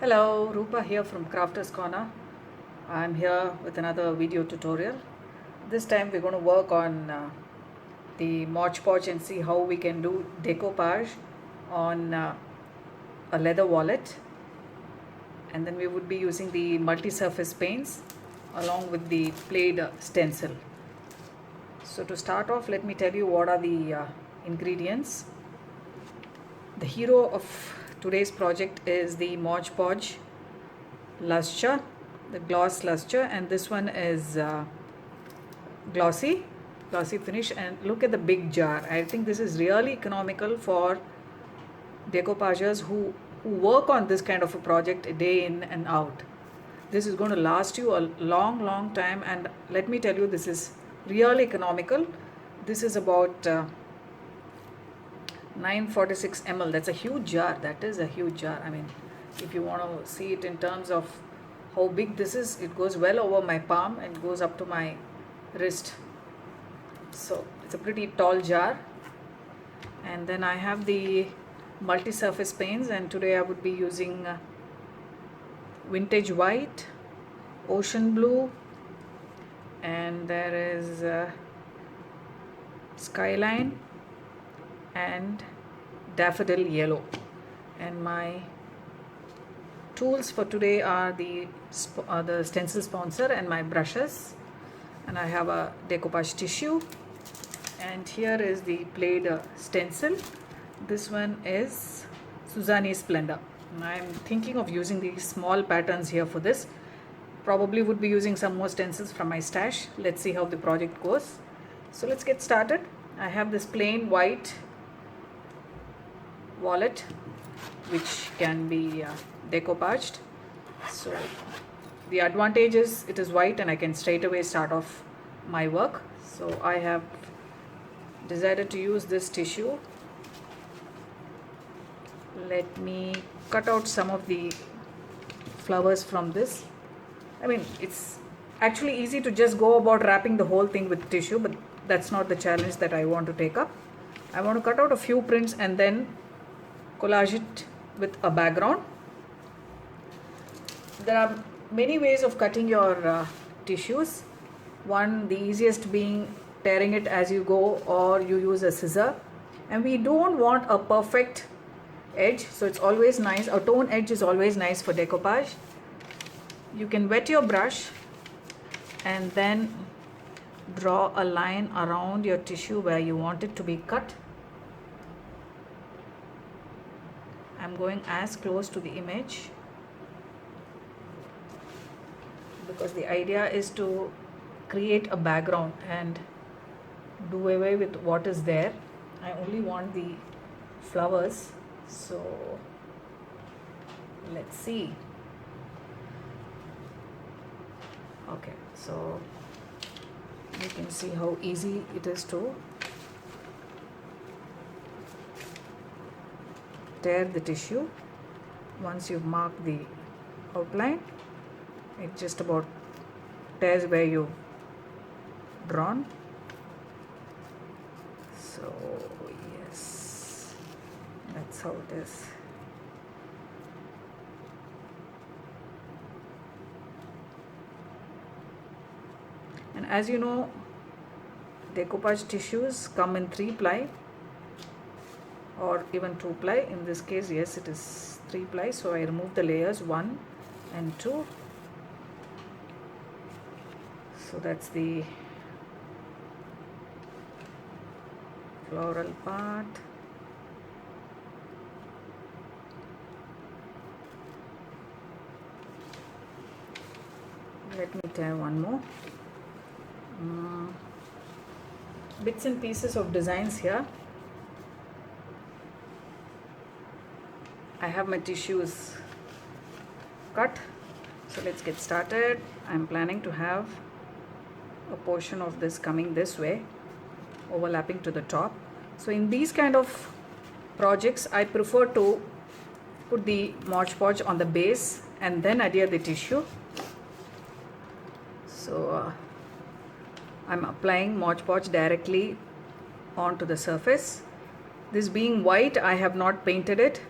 Hello, Rupa here from Crafters Corner. I'm here with another video tutorial. This time we're going to work on the Mod Podge and see how we can do decoupage on a leather wallet. And then we would be using the multi-surface paints along with the PLAID stencil. So to start off, let me tell you what are the ingredients. The hero of today's project is the Mod Podge luster, the gloss luster, and this one is glossy finish. And look at the big jar. I think this is really economical for decoupagers who work on this kind of a project day in and out. This is going to last you a long time, and let me tell you, this is really economical. This is about 946 ml. That's a huge jar. That is a huge jar. I mean, if you want to see it in terms of how big this is, it goes well over my palm and goes up to my wrist. So it's a pretty tall jar. And then I have the multi-surface paints, and today I would be using vintage white, ocean blue, and there is skyline and daffodil yellow. And my tools for today are the stencil sponsor and my brushes, and I have a decoupage tissue, and here is the PLAID stencil. This one is Suzanne Splendor. I'm thinking of using these small patterns here for this. Probably would be using some more stencils from my stash. Let's see how the project goes. So let's get started. I have this plain white wallet which can be decoupaged. So the advantage is it is white and I can straight away start off my work. So I have decided to use this tissue. Let me cut out some of the flowers from this. I mean, it's actually easy to just go about wrapping the whole thing with tissue, but that's not the challenge that I want to take up. I want to cut out a few prints and then collage it with a background. There are many ways of cutting your tissues. One, the easiest being tearing it as you go, or you use a scissor. And we don't want a perfect edge, so it's always nice. A tone edge is always nice for decoupage. You can wet your brush and then draw a line around your tissue where you want it to be cut. I'm going as close to the image because the idea is to create a background and do away with what is there. I only want the flowers, so let's see. Okay, so you can see how easy it is to tear the tissue. Once you've marked the outline, it just about tears where you've drawn. So yes, that's how it is. And as you know, decoupage tissues come in 3-ply or even 2-ply. In this case, yes, it is 3-ply. So I remove the layers 1 and 2. So that's the floral part. Let me tear one more. Bits and pieces of designs here. I have my tissues cut, so let's get started. I'm planning to have a portion of this coming this way, overlapping to the top. So in these kind of projects, I prefer to put the Mod Podge on the base and then adhere the tissue. So I'm applying Mod Podge directly onto the surface. This being white, I have not painted it.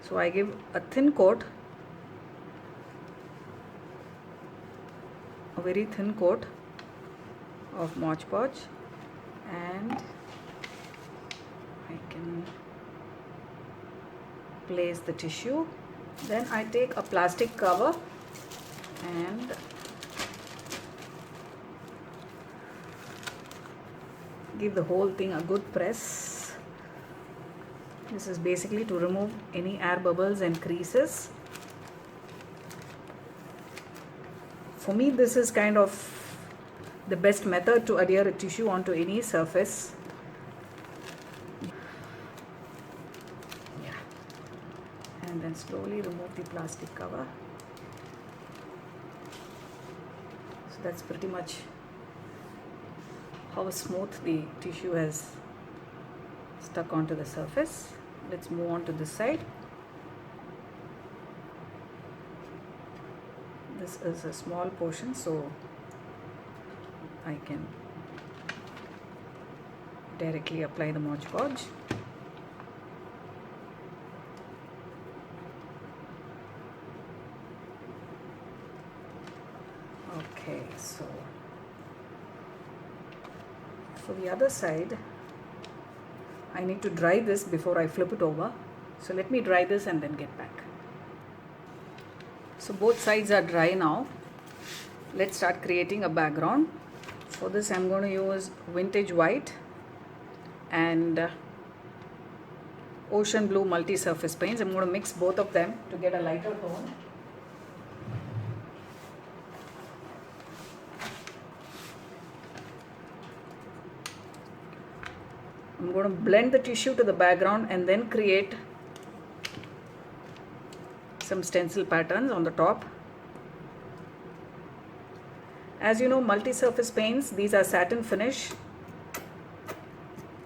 So I give a thin coat, a very thin coat of Mod Podge, and I can place the tissue. Then I take a plastic cover and give the whole thing a good press. This is basically to remove any air bubbles and creases. For me, this is kind of the best method to adhere a tissue onto any surface. Yeah. And then slowly remove the plastic cover. So that's pretty much how smooth the tissue has stuck onto the surface. Let's move on to this side. This is a small portion, so I can directly apply the Mod Podge. Okay, so for the other side, I need to dry this before I flip it over. So let me dry this and then get back. So both sides are dry now. Let's start creating a background. For this I'm going to use vintage white and ocean blue multi-surface paints. I'm going to mix both of them to get a lighter tone. I'm going to blend the tissue to the background and then create some stencil patterns on the top. As you know, multi-surface paints, these are satin finish,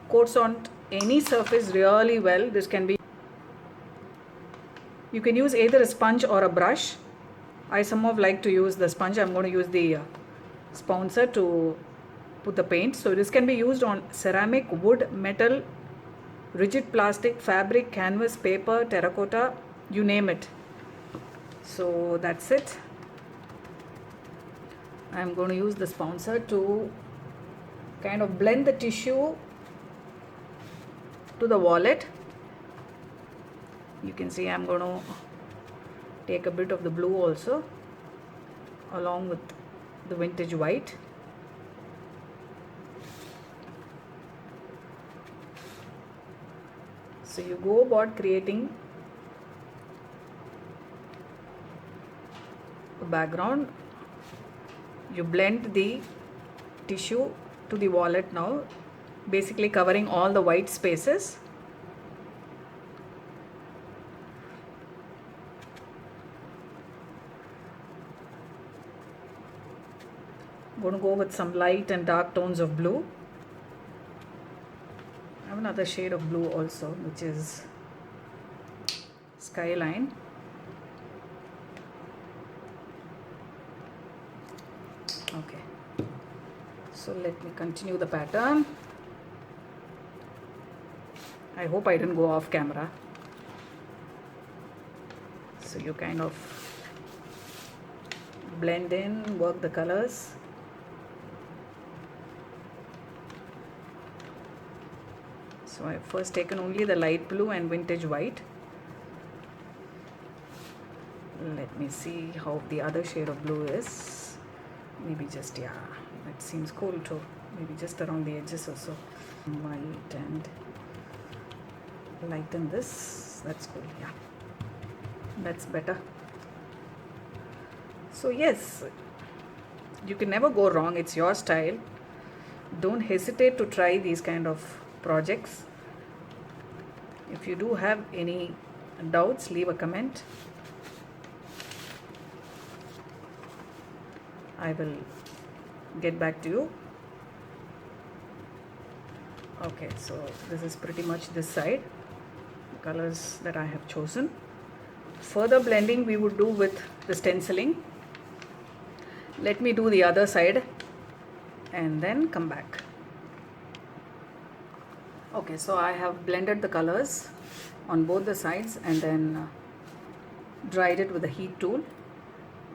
coats on any surface really well. This can be, you can use either a sponge or a brush. I somehow like to use the sponge. I'm going to use the sponsor to put the paint. So this can be used on ceramic, wood, metal, rigid plastic, fabric, canvas, paper, terracotta, you name it. So that's it. I'm going to use the sponsor to kind of blend the tissue to the wallet. You can see I'm going to take a bit of the blue also along with the vintage white. So you go about creating a background. You blend the tissue to the wallet now, basically covering all the white spaces. I'm going to go with some light and dark tones of blue. I have another shade of blue also, which is Skyline. Okay, so let me continue the pattern. I hope I didn't go off camera. So you kind of blend in, work the colors. So I've first taken only the light blue and vintage white. Let me see how the other shade of blue is. Maybe just, yeah, it seems cool too. Maybe just around the edges also. White and lighten this. That's cool, yeah. That's better. So yes, you can never go wrong. It's your style. Don't hesitate to try these kind of projects. If you do have any doubts, leave a comment. I will get back to you. Okay, so this is pretty much this side, the colors that I have chosen. Further blending we would do with the stenciling. Let me do the other side and then come back. Okay, so I have blended the colors on both the sides and then dried it with the heat tool.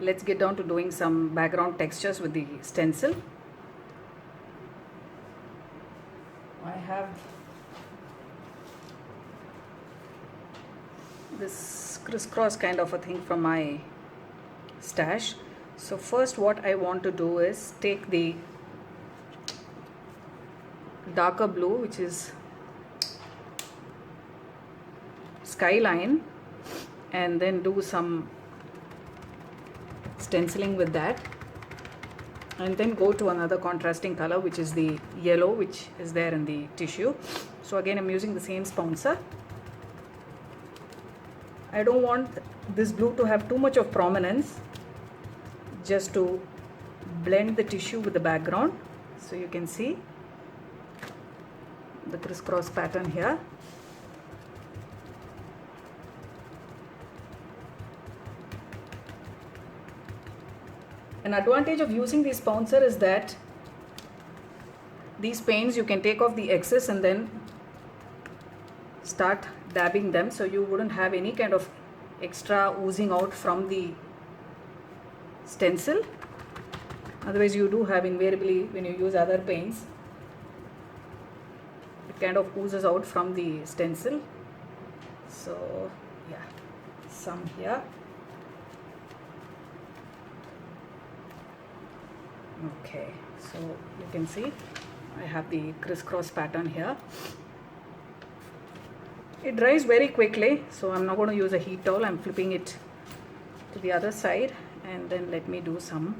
Let's get down to doing some background textures with the stencil. I have this crisscross kind of a thing from my stash. So first what I want to do is take the darker blue, which is Skyline, and then do some stenciling with that, and then go to another contrasting color, which is the yellow, which is there in the tissue. So again I'm using the same sponsor. I don't want this blue to have too much of prominence, just to blend the tissue with the background. So you can see the crisscross pattern here. An advantage of using the sponsor is that these paints, you can take off the excess and then start dabbing them, so you wouldn't have any kind of extra oozing out from the stencil. Otherwise you do have invariably, when you use other paints, it kind of oozes out from the stencil. So yeah, some here. Okay, so you can see I have the crisscross pattern here. It dries very quickly, so I'm not going to use a heat towel. I'm flipping it to the other side, and then let me do some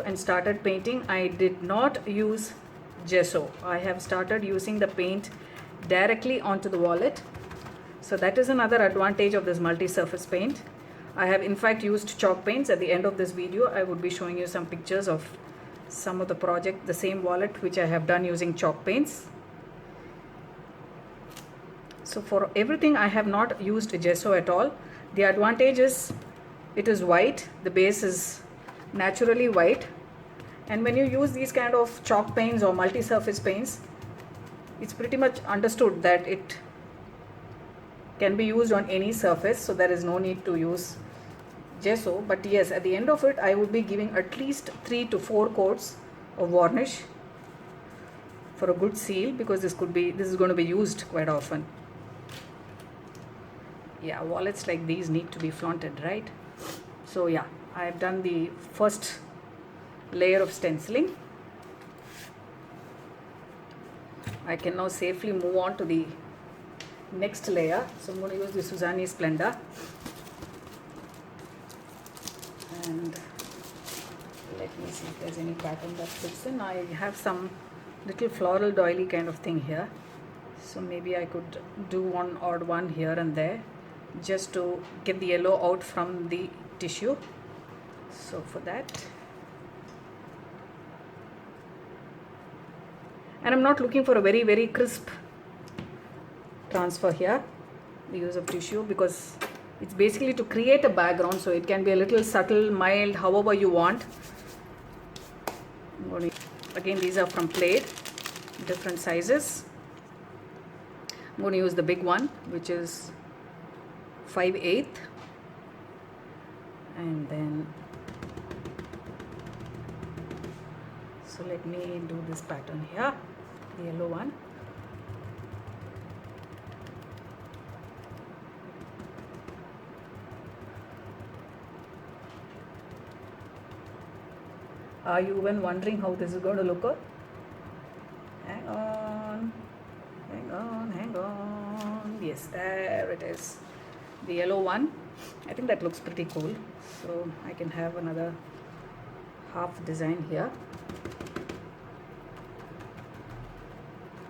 and started painting. I did not use gesso. I have started using the paint directly onto the wallet. So that is another advantage of this multi-surface paint. I have in fact used chalk paints. At the end of this video I would be showing you some pictures of some of the project, the same wallet which I have done using chalk paints. So for everything I have not used gesso at all. The advantage is it is white, the base is naturally white, and when you use these kind of chalk paints or multi-surface paints, it's pretty much understood that it can be used on any surface, so there is no need to use gesso. But yes, at the end of it I would be giving at least 3 to 4 coats of varnish for a good seal, because this is going to be used quite often. Yeah, wallets like these need to be flaunted, right? So yeah, I have done the first layer of stenciling. I can now safely move on to the next layer. So I'm going to use the Suzanne Splenda, and let me see if there's any pattern that fits in. I have some little floral doily kind of thing here, so maybe I could do one odd one here and there just to get the yellow out from the tissue. So for that, and I'm not looking for a very crisp transfer here, the use of tissue, because it's basically to create a background, so it can be a little subtle, mild, however you want. Again, these are from PLAID, different sizes. I'm going to use the big one, which is 5/8, and then so let me do this pattern here, the yellow one. Are you even wondering how this is going to look? Hang on, hang on, hang on. Yes, there it is, the yellow one. I think that looks pretty cool, so I can have another half design here.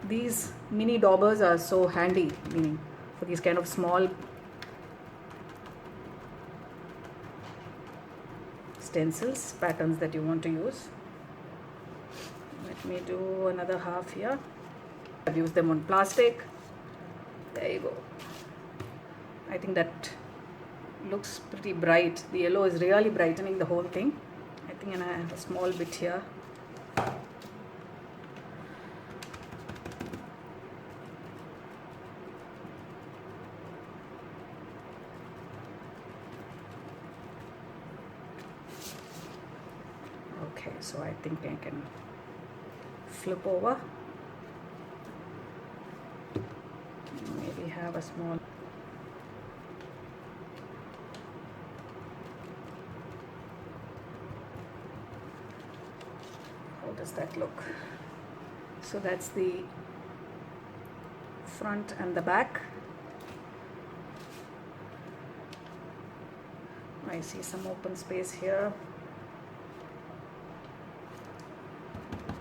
These mini daubers are so handy, meaning for these kind of small stencils, patterns that you want to use. Let me do another half here. I've used them on plastic. There you go. I think that looks pretty bright. The yellow is really brightening the whole thing. I think, and I have a small bit here. so I think I can flip over, maybe have a small, how does that look? So that's the front and the back. I see some open space here.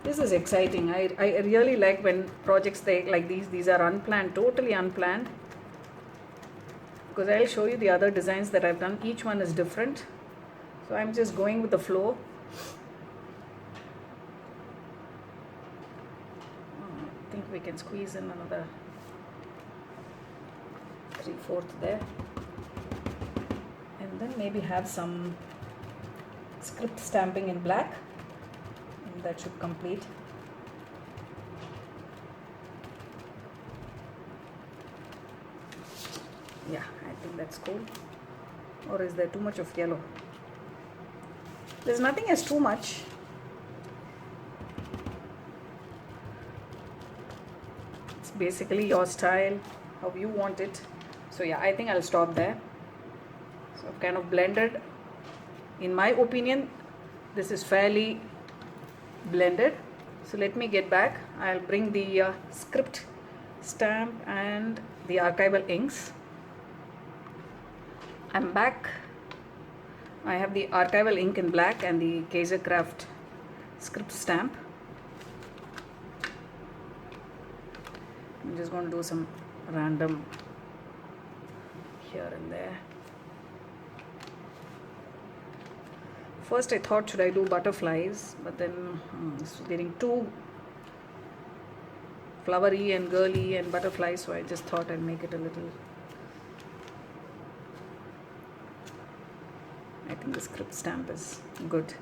This is exciting. I really like when projects like these are unplanned, totally unplanned, because I'll show you the other designs that I've done. Each one is different, so I'm just going with the flow. I think we can squeeze in another 3/4 there, and then maybe have some script stamping in black. That should complete. Yeah, I think that's cool. Or is there too much of yellow? There's nothing as too much. It's basically your style, how you want it. So yeah, I think I'll stop there. So I've kind of blended. In my opinion, this is fairly blended. So let me get back. I'll bring the script stamp and the archival inks. I'm back. I have the archival ink in black and the Kaisercraft script stamp. I'm just going to do some random here and there. First I thought, should I do butterflies, but then it's getting too flowery and girly and butterflies, so I just thought I'd make it a little. I think the script stamp is good.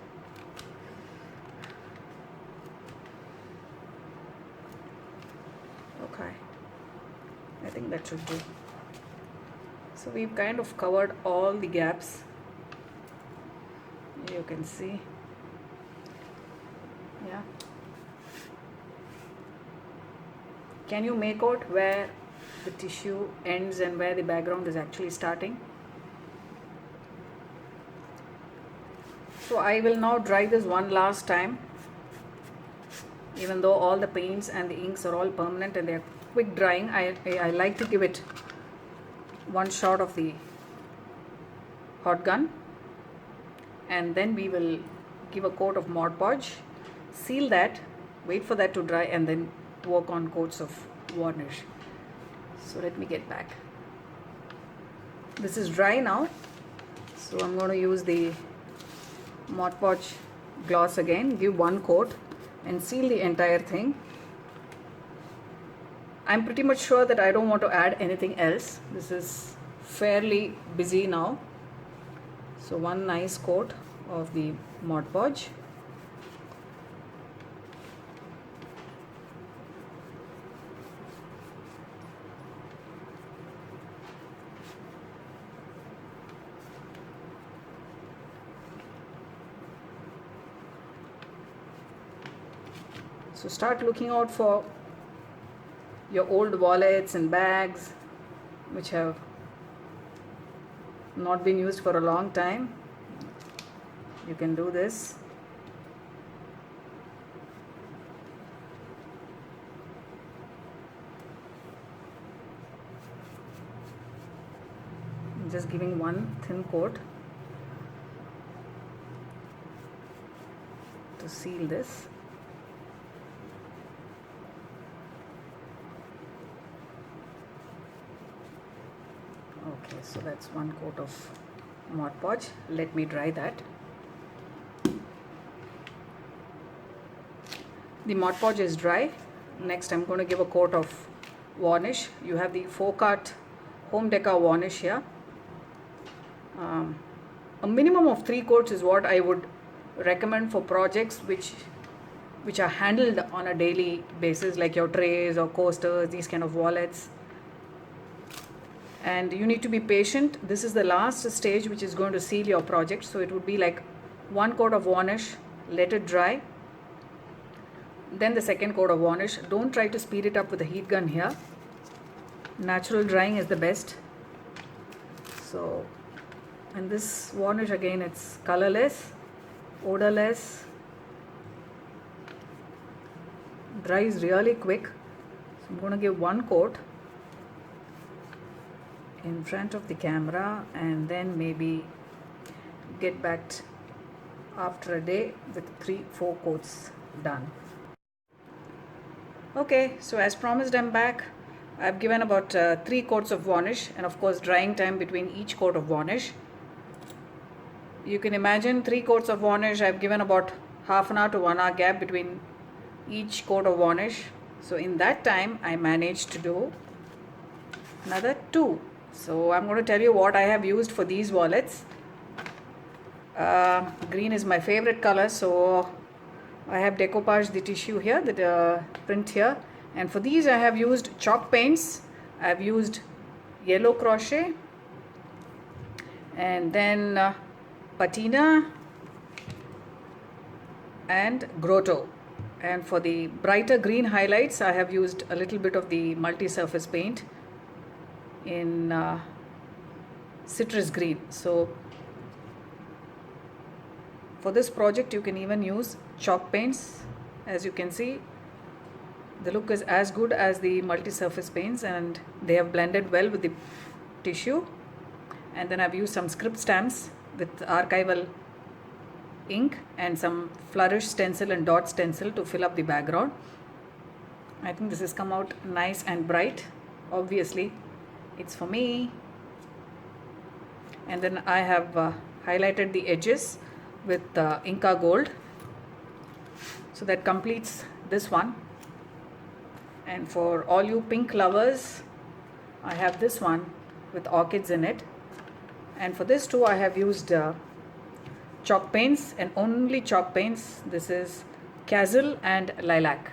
Okay, I think that should do. So we've kind of covered all the gaps. You can see, yeah. Can you make out where the tissue ends and where the background is actually starting? So I will now dry this one last time, even though all the paints and the inks are all permanent and they are quick drying. I like to give it one shot of the hot gun, and then we will give a coat of Mod Podge, seal that, wait for that to dry, and then work on coats of varnish. So let me get back. This is dry now, so I'm going to use the Mod Podge gloss again, give one coat and seal the entire thing. I'm pretty much sure that I don't want to add anything else. This is fairly busy now. So one nice coat of the Mod Podge. So start looking out for your old wallets and bags which have not been used for a long time. You can do this. I'm just giving one thin coat to seal this. Okay, so that's one coat of Mod Podge. Let me dry that. The Mod Podge is dry. Next I'm going to give a coat of varnish. You have the Folk Art Home Decor varnish here. A minimum of 3 coats is what I would recommend for projects which are handled on a daily basis, like your trays or coasters, these kind of wallets. And you need to be patient. This is the last stage which is going to seal your project. So it would be like 1 coat of varnish, let it dry. Then the second coat of varnish. Don't try to speed it up with a heat gun here. Natural drying is the best. So, and this varnish again, it's colorless, odorless, dries really quick. So I'm going to give one coat in front of the camera and then maybe get back after a day with 3-4 coats done. Okay, so as promised, I'm back. I've given about 3 coats of varnish, and of course drying time between each coat of varnish. You can imagine 3 coats of varnish, I've given about half an hour to 1 hour gap between each coat of varnish. So in that time I managed to do another 2. So I'm going to tell you what I have used for these wallets. Green is my favorite color, so I have Decoupage the tissue here, the print here, and for these I have used chalk paints. I have used yellow crochet and then patina and grotto. And for the brighter green highlights I have used a little bit of the multi-surface paint in citrus green. So for this project you can even use chalk paints. As you can see, the look is as good as the multi-surface paints and they have blended well with the tissue. And then I've used some script stamps with archival ink and some flourish stencil and dot stencil to fill up the background. I think this has come out nice and bright. Obviously it's for me. And then I have highlighted the edges with Inca Gold. So that completes this one. And for all you pink lovers, I have this one with orchids in it. And for this too I have used chalk paints and only chalk paints. This is Castle and Lilac.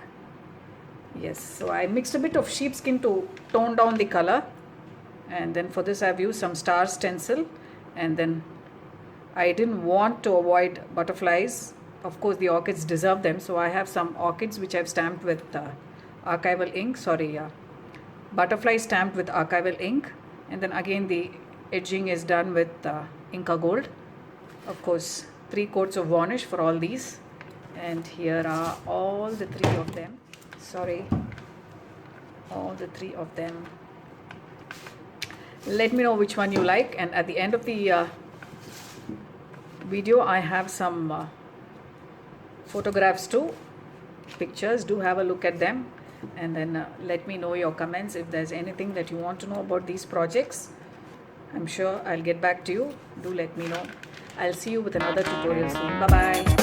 Yes, so I mixed a bit of sheepskin to tone down the color. And then for this I have used some star stencil. And then I didn't want to avoid butterflies. Of course the orchids deserve them, so I have some orchids which I've stamped with archival ink, butterfly stamped with archival ink. And then again the edging is done with Inca Gold. Of course 3 coats of varnish for all these, and here are all the 3 of them. All the 3 of them. Let me know which one you like, and at the end of the video I have some photographs too, pictures. Do have a look at them, and then let me know your comments if there's anything that you want to know about these projects. I'm sure I'll get back to you. Do let me know. I'll see you with another tutorial soon. Bye bye.